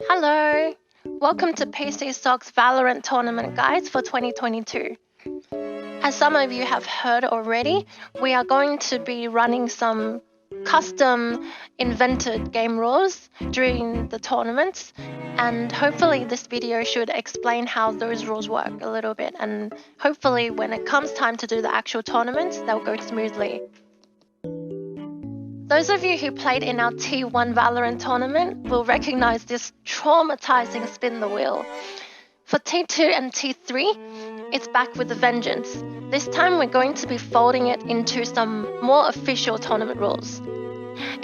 Hello! Welcome to PC Stock's Valorant tournament guides for 2022. As some of you have heard already, we are going to be running some custom invented game rules during the tournaments, and hopefully this video should explain how those rules work a little bit, and hopefully when it comes time to do the actual tournaments, they'll go smoothly. Those of you who played in our T1 Valorant tournament will recognize this traumatizing spin the wheel. For T2 and T3, it's back with a vengeance. This time we're going to be folding it into some more official tournament rules.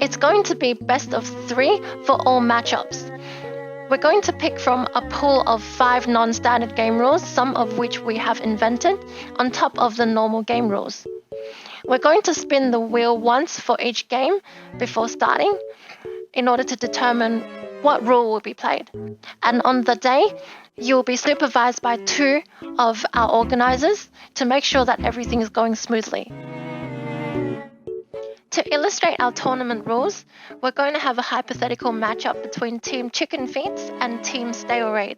It's going to be best of 3 for all matchups. We're going to pick from a pool of 5 non-standard game rules, some of which we have invented, on top of the normal game rules. We're going to spin the wheel once for each game before starting in order to determine what rule will be played. And on the day, you'll be supervised by 2 of our organizers to make sure that everything is going smoothly. To illustrate our tournament rules, we're going to have a hypothetical matchup between Team Chicken Feet and Team Stale Raid.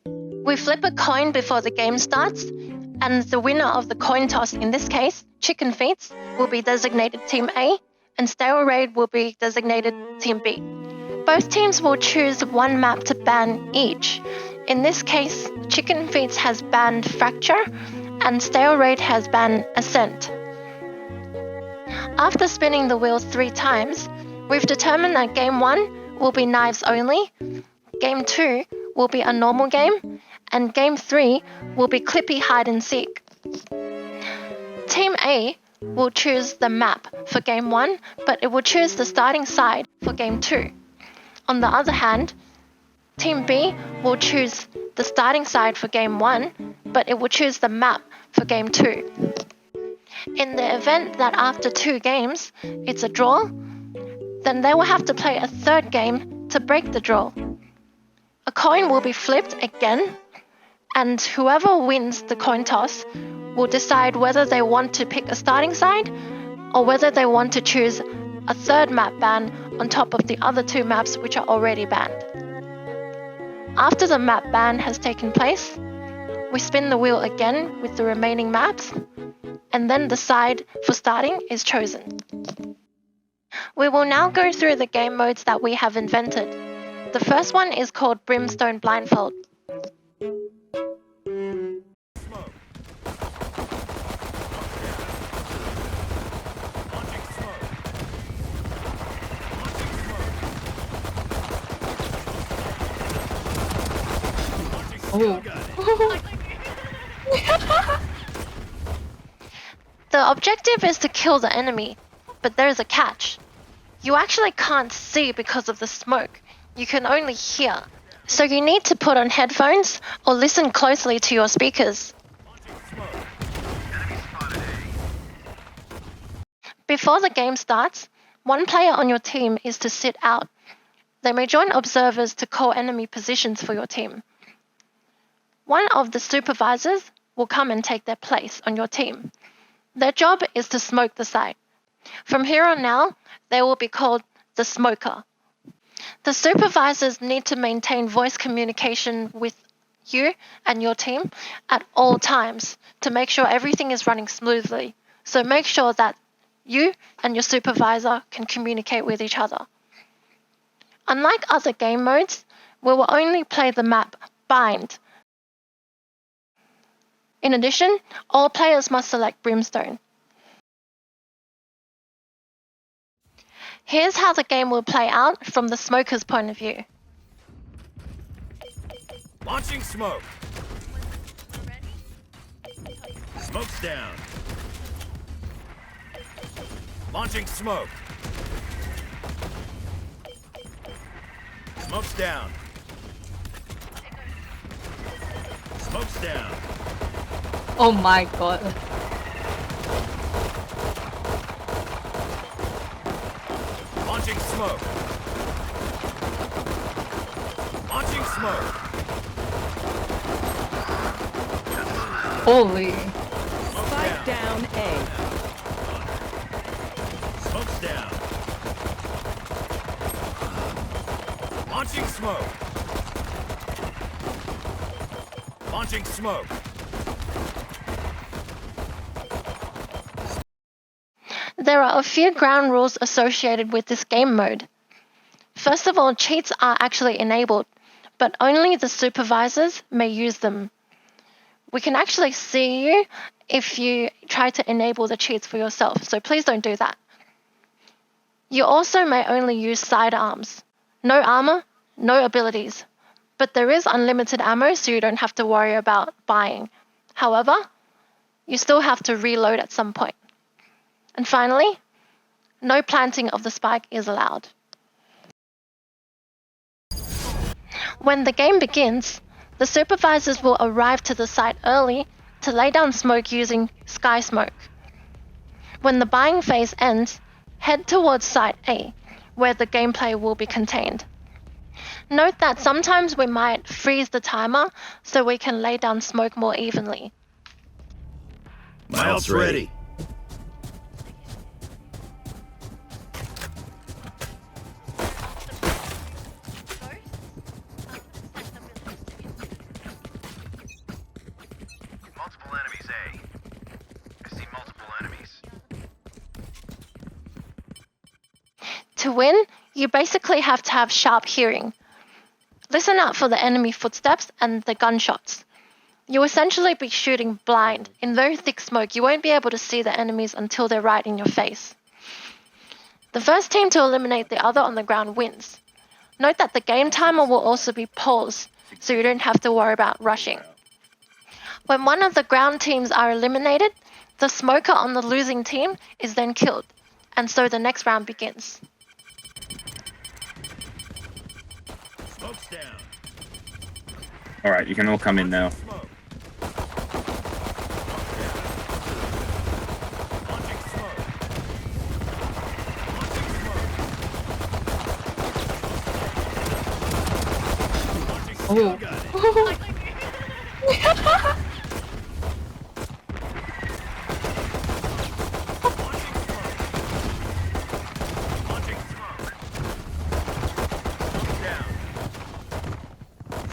We flip a coin before the game starts, and the winner of the coin toss, in this case, Chicken Feet, will be designated Team A, and Stale Raid will be designated Team B. Both teams will choose one map to ban each. In this case, Chicken Feet has banned Fracture, and Stale Raid has banned Ascent. After spinning the wheel 3 times, we've determined that Game 1 will be knives only, Game 2 will be a normal game, and Game 3 will be Clippy hide and seek. Team A will choose the map for Game 1, but it will choose the starting side for Game 2. On the other hand, Team B will choose the starting side for Game 1, but it will choose the map for Game 2. In the event that after 2 games it's a draw, then they will have to play a 3rd game to break the draw. A coin will be flipped again, and whoever wins the coin toss will decide whether they want to pick a starting side or whether they want to choose a 3rd map ban on top of the other 2 maps which are already banned. After the map ban has taken place, we spin the wheel again with the remaining maps, and then the side for starting is chosen. We will now go through the game modes that we have invented. The first one is called Brimstone Blindfold. The objective is to kill the enemy, but there's a catch. You actually can't see because of the smoke. You can only hear. So you need to put on headphones or listen closely to your speakers. Before the game starts, one player on your team is to sit out. They may join observers to call enemy positions for your team. One of the supervisors will come and take their place on your team. Their job is to smoke the site. From here on now, they will be called the smoker. The supervisors need to maintain voice communication with you and your team at all times to make sure everything is running smoothly. So make sure that you and your supervisor can communicate with each other. Unlike other game modes, we will only play the map Bind. In addition, all players must select Brimstone. Here's how the game will play out from the smoker's point of view. Launching smoke. Smoke's down. Launching smoke. Smoke's down. Smoke's down. Oh my god. Launching smoke. Launching smoke. Holy. Spike Down A. Smoke's down. Launching smoke. Launching smoke. There are a few ground rules associated with this game mode. First of all, cheats are actually enabled, but only the supervisors may use them. We can actually see you if you try to enable the cheats for yourself, so please don't do that. You also may only use sidearms. No armor, no abilities. But there is unlimited ammo, so you don't have to worry about buying. However, you still have to reload at some point. And finally, no planting of the spike is allowed. When the game begins, the supervisors will arrive to the site early to lay down smoke using sky smoke. When the buying phase ends, head towards Site A, where the gameplay will be contained. Note that sometimes we might freeze the timer so we can lay down smoke more evenly. My ult's ready. Multiple enemies, A. I see multiple enemies. To win, you basically have to have sharp hearing. Listen out for the enemy footsteps and the gunshots. You'll essentially be shooting blind. In very thick smoke, you won't be able to see the enemies until they're right in your face. The first team to eliminate the other on the ground wins. Note that the game timer will also be paused, so you don't have to worry about rushing. When one of the ground teams are eliminated, the smoker on the losing team is then killed, and so the next round begins. Smoke's down. Alright, you can all come in now. Smoke. Launching smoke. Launching smoke. Launching smoke. Oh. Got it. Launching smoke. Smoke's down.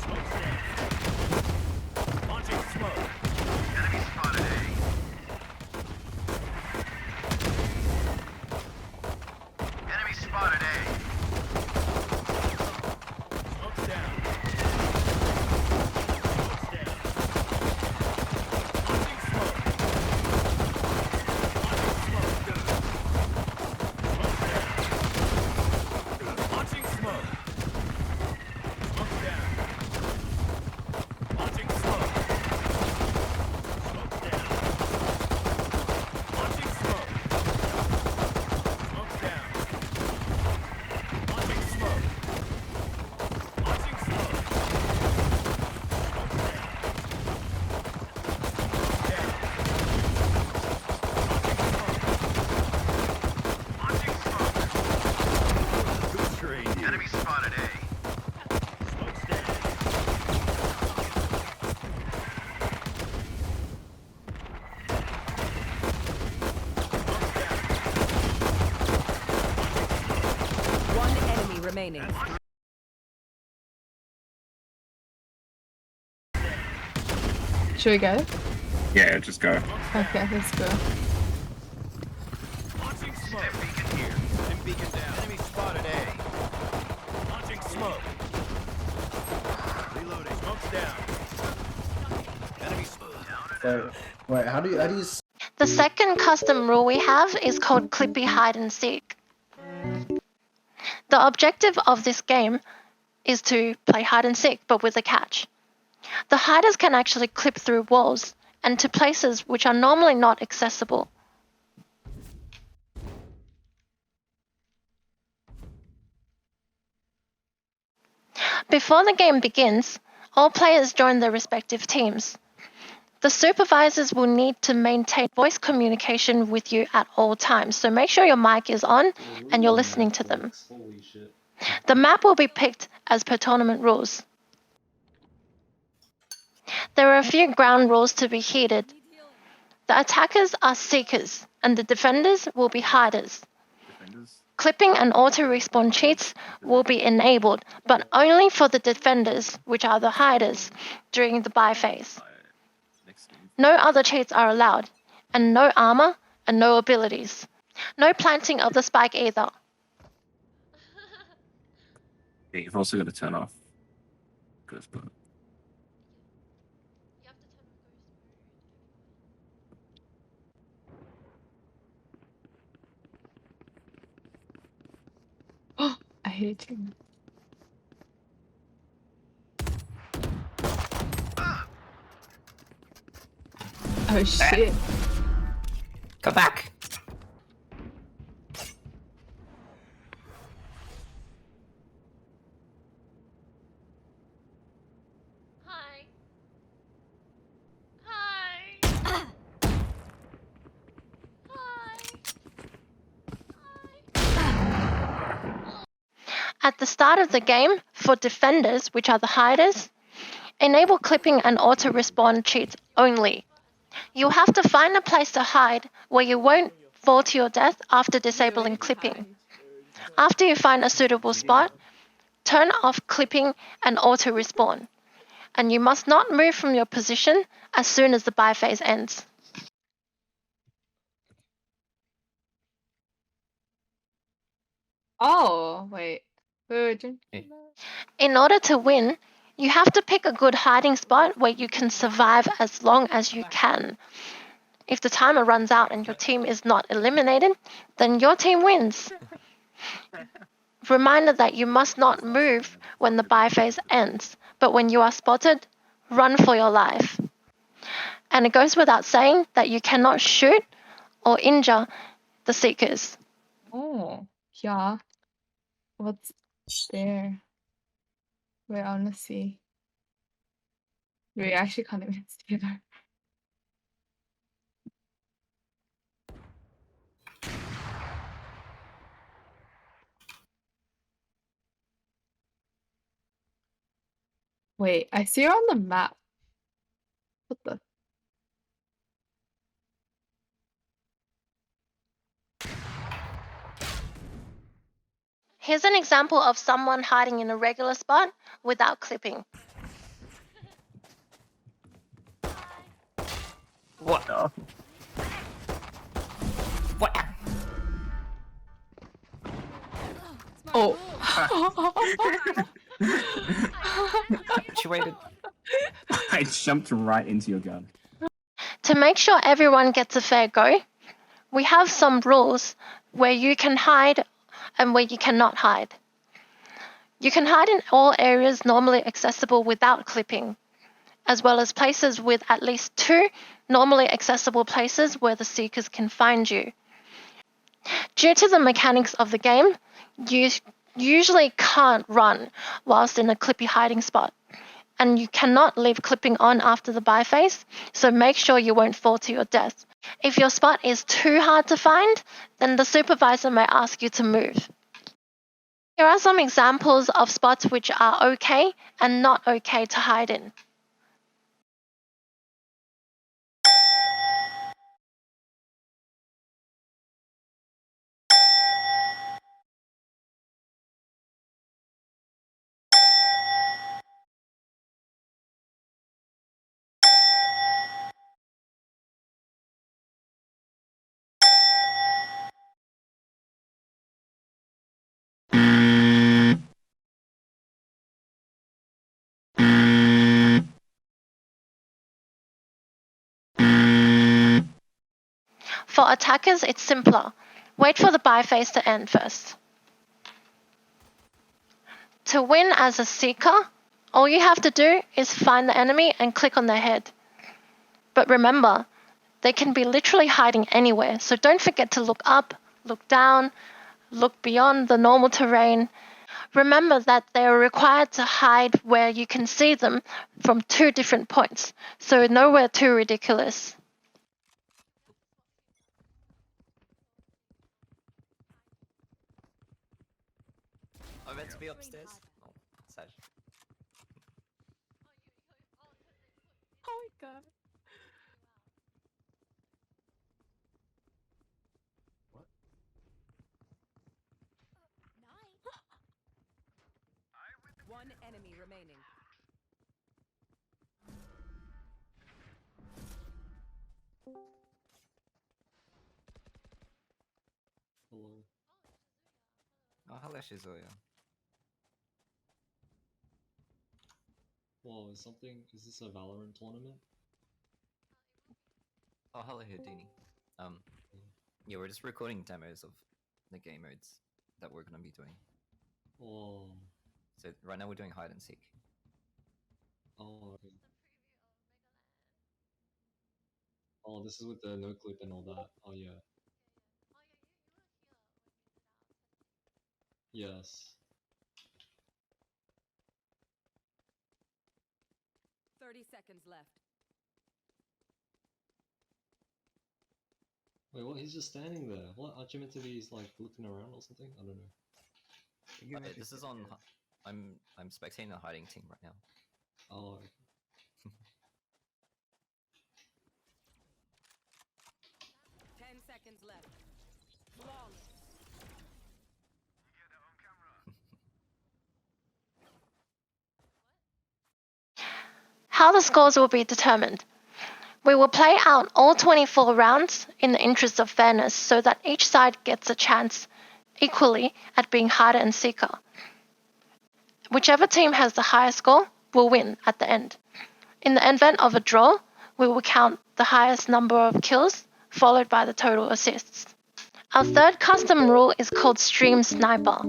Smoke's down. Launching smoke. Enemy spotted A. Enemy spotted A. Smoke's down. Smoke's down. Launching smoke. Launching smoke. Smoke's down. Launching smoke. Smoke's down. Launching smoke. Smoke's down. Launching smoke. Smoke's down. Launching smoke. Launching smoke. Smoke's down. Launching smoke. Who's trained you? Enemy spotted A. Smoke's down. One enemy remaining. Should we go? Yeah, just go. Okay, let's go. Launching smoke. Stim beacon here. Stim beacon down. Enemy spotted A. Launching smoke. Reloading. Smoke's down. Enemy smoke. So, wait, how do you The second custom rule we have is called Clippy Hide and Seek. The objective of this game is to play hide and seek, but with a catch. The hiders can actually clip through walls and to places which are normally not accessible. Before the game begins, all players join their respective teams. The supervisors will need to maintain voice communication with you at all times, so make sure your mic is on and you're listening to them. Holy shit. The map will be picked as per tournament rules. There are a few ground rules to be heeded. The attackers are seekers, and the defenders will be hiders. Clipping and auto-respawn cheats will be enabled, but only for the defenders, which are the hiders, during the buy phase. No other cheats are allowed, and no armor and no abilities. No planting of the spike either. Yeah, you've also got to turn off. Ghost mode. I hate you. Oh shit. Come back. Hi. Hi. At the start of the game, for defenders, which are the hiders, enable clipping and auto-respawn cheats only. You'll have to find a place to hide where you won't fall to your death after disabling clipping. After you find a suitable spot, turn off clipping and auto-respawn. And you must not move from your position as soon as the buy phase ends. Oh, wait. Wait. In order to win, you have to pick a good hiding spot where you can survive as long as you can. If the timer runs out and your team is not eliminated, then your team wins. Reminder that you must not move when the buy phase ends, but when you are spotted, run for your life. And it goes without saying that you cannot shoot or injure the seekers. Oh, yeah. What's there? Wait, I wanna see. Wait, I actually can't even see it. Wait, I see her on the map. What the? Here's an example of someone hiding in a regular spot without clipping. What? What? Oh. She waited. I jumped right into your gun. To make sure everyone gets a fair go, we have some rules where you can hide and where you cannot hide. You can hide in all areas normally accessible without clipping, as well as places with at least 2 normally accessible places where the seekers can find you. Due to the mechanics of the game, you usually can't run whilst in a clippy hiding spot, and you cannot leave clipping on after the buy phase, so make sure you won't fall to your death. If your spot is too hard to find, then the supervisor may ask you to move. Here are some examples of spots which are okay and not okay to hide in. For attackers, it's simpler. Wait for the buy phase to end first. To win as a seeker, all you have to do is find the enemy and click on their head. But remember, they can be literally hiding anywhere, so don't forget to look up, look down, look beyond the normal terrain. Remember that they are required to hide where you can see them from 2 different points, so nowhere too ridiculous. I'm meant to be upstairs. Oh, sad. Oh my god. One enemy remaining. Hello. Oh, hello, Shizuya. Whoa, is this a Valorant tournament? Oh, hello, Houdini. Yeah, we're just recording demos of the game modes that we're gonna be doing. Whoa. So right now we're doing hide and seek. Oh, okay. Oh, this is with the no clip and all that. Oh, yeah. Yes. 30 seconds left. Wait, what? He's just standing there. What? Aren't you meant to be like looking around or something? I don't know. This is on. I'm spectating the hiding team right now. Oh, 10 seconds left. Flawless. How the scores will be determined. We will play out all 24 rounds in the interest of fairness so that each side gets a chance equally at being hider and seeker. Whichever team has the highest score will win at the end. In the event of a draw, we will count the highest number of kills followed by the total assists. Our third custom rule is called Stream Sniper.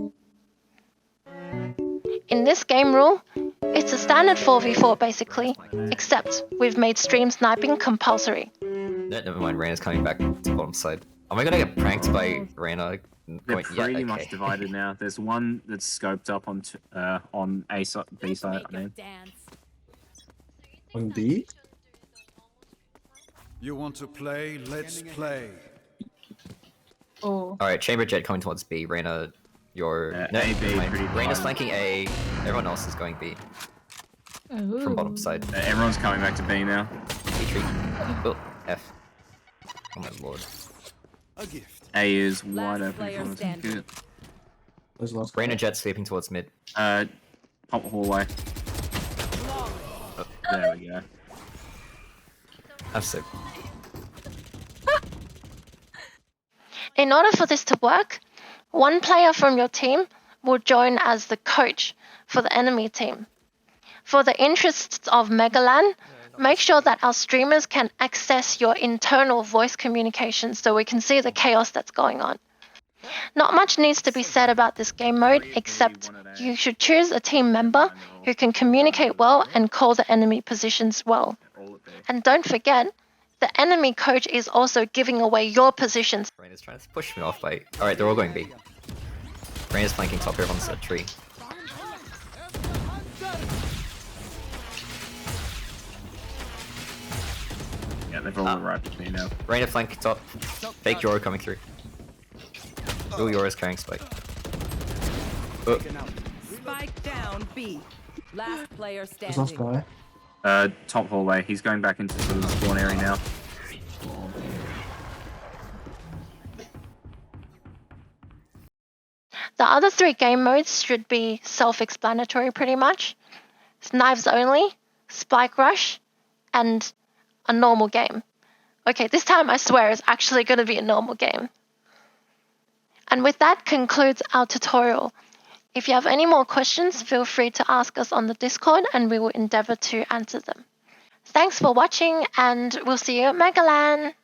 In this game rule, it's a standard 4v4 basically, except we've made stream sniping compulsory. No, never mind, Reyna's coming back to bottom side. Am I gonna get pranked by Reyna? They're pretty much divided now. There's one that's scoped up on A side, B side. I mean, On B? You want to play? Let's play. Oh. Alright, Chamber Jet coming towards B. Reyna, you're... no, A, B, pretty Reyna's divided. flanking A, everyone else is going B. From bottom side. Everyone's coming back to B now. Retreat. Oh, F. Oh my lord. A gift. A is wide Last open. player for them to standing. get. Where's the last Reyna Jet sweeping towards mid. Top hallway. Flawless. Oh, there we go. I'm so... In order for this to work, one player from your team will join as the coach for the enemy team. For the interests of MegaLAN, make sure that our streamers can access your internal voice communication so we can see the chaos that's going on. Not much needs to be said about this game mode, except you should choose a team member who can communicate well and call the enemy positions well. All at B. And don't forget, the enemy coach is also giving away your positions. Reyna's trying to push me off by... Alright, they're all going B. Reyna's flanking top, everyone's at tree. Yeah, they've all arrived at B now. Reyna flank top. Fake Yoro coming through. Oh, Yoro's carrying spike. Oh, Spike down B. Last player Where's the last standing. guy? Top hallway. He's going back into the spawn area now. The other three game modes should be self-explanatory pretty much. It's knives only, spike rush, and a normal game. Okay, this time I swear it's actually going to be a normal game. And with that concludes our tutorial. If you have any more questions, feel free to ask us on the Discord and we will endeavor to answer them. Thanks for watching and we'll see you at MegaLAN!